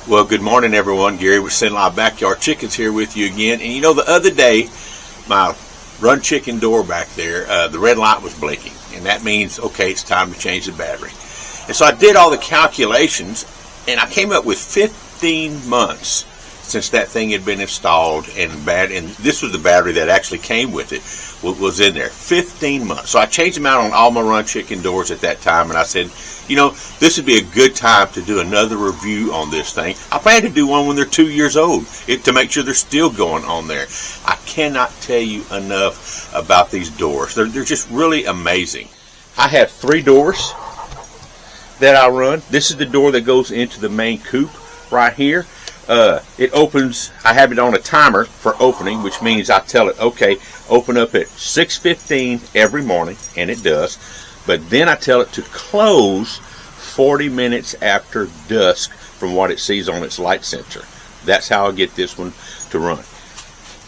Well, good morning, everyone. Gary with Cenla Backyard Chickens here with you again. And you know, the other day, my run chicken door back there, the red light was blinking. And that means, okay, it's time to change the battery. And so I did all the calculations, and I came up with 15 months since that thing had been installed. And this was the battery that actually came with it, was in there. 15 months. So I changed them out on all my run chicken doors at that time, and I said, you know, this would be a good time to do another review on this thing. I plan to do one when they're 2 years old to make sure they're still going on there. I cannot tell you enough about these doors. They're just really amazing. I have 3 doors that I run. This is the door that goes into the main coop right here. It opens, I have it on a timer for opening, which means I tell it, okay, open up at 6:15 every morning, and it does. But then I tell it to close 40 minutes after dusk from what it sees on its light sensor. That's how I get this one to run.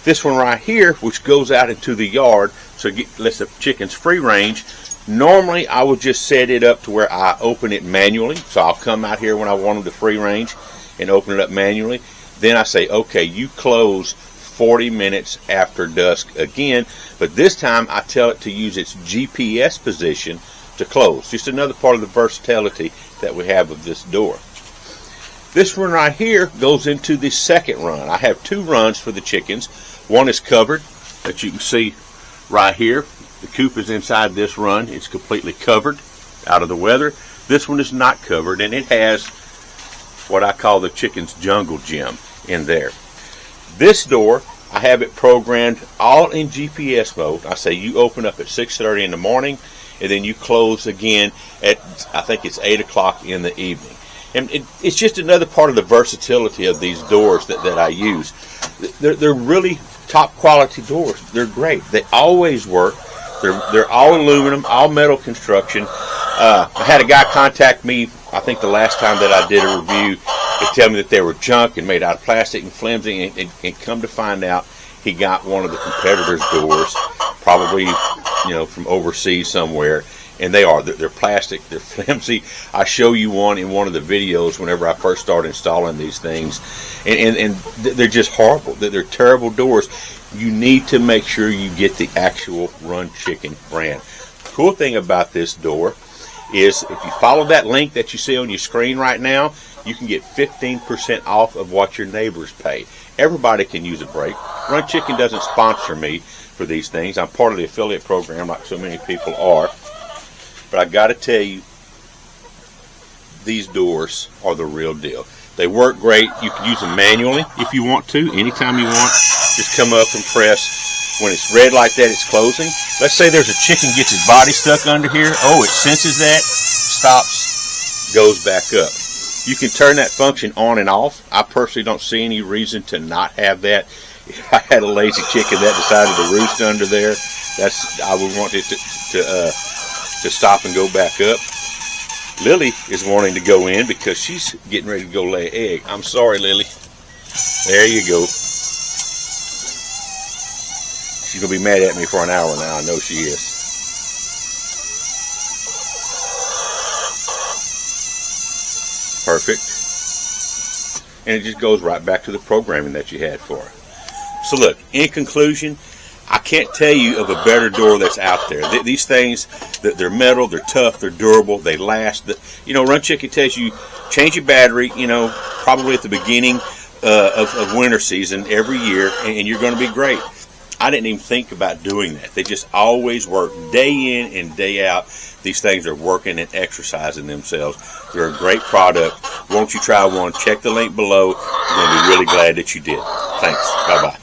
This one right here, which goes out into the yard, so it lets the chickens free range. Normally, I would just set it up to where I open it manually. So I'll come out here when I want them to free range and open it up manually. Then I say, okay, you close 40 minutes after dusk again, but this time I tell it to use its GPS position to close. Just another part of the versatility that we have of this door. This one right here goes into the second run. I have 2 runs for the chickens. One is covered, that you can see right here. The coop is inside this run. It's completely covered out of the weather. This one is not covered, and it has what I call the chicken's jungle gym in there. This door, I have it programmed all in GPS mode. I say you open up at 6:30 in the morning, and then you close again at, I think it's 8 o'clock in the evening. And it's just another part of the versatility of these doors that I use. They're really top quality doors. They're great. They always work. They're all aluminum, all metal construction. I had a guy contact me, I think the last time that I did a review, to tell me that they were junk and made out of plastic and flimsy, and come to find out he got one of the competitors' doors, probably, you know, from overseas somewhere, and they're plastic, they're flimsy. I show you one in one of the videos whenever I first started installing these things, and they're just horrible. They're terrible doors. You need to make sure you get the actual Run Chicken brand. The cool thing about this door is if you follow that link that you see on your screen right now, you can get 15% off of what your neighbors pay. Everybody can use a break. Run Chicken doesn't sponsor me for these things. I'm part of the affiliate program like so many people are. But I got to tell you, these doors are the real deal. They work great. You can use them manually if you want to, anytime you want. Just come up and press. When it's red like that, it's closing. Let's say there's a chicken gets his body stuck under here. Oh, it senses that, stops, goes back up. You can turn that function on and off. I personally don't see any reason to not have that. If I had a lazy chicken that decided to roost under there, I would want it to stop and go back up. Lily is wanting to go in because she's getting ready to go lay an egg. I'm sorry, Lily. There you go. She's going to be mad at me for an hour now. I know she is. Perfect. And it just goes right back to the programming that you had for her. So look, in conclusion, I can't tell you of a better door that's out there. These things, they're metal, they're tough, they're durable, they last. You know, Run Chicken tells you change your battery, you know, probably at the beginning of winter season every year, and you're going to be great. I didn't even think about doing that. They just always work day in and day out. These things are working and exercising themselves. They're a great product. Won't you try one? Check the link below. I'm going to be really glad that you did. Thanks. Bye-bye.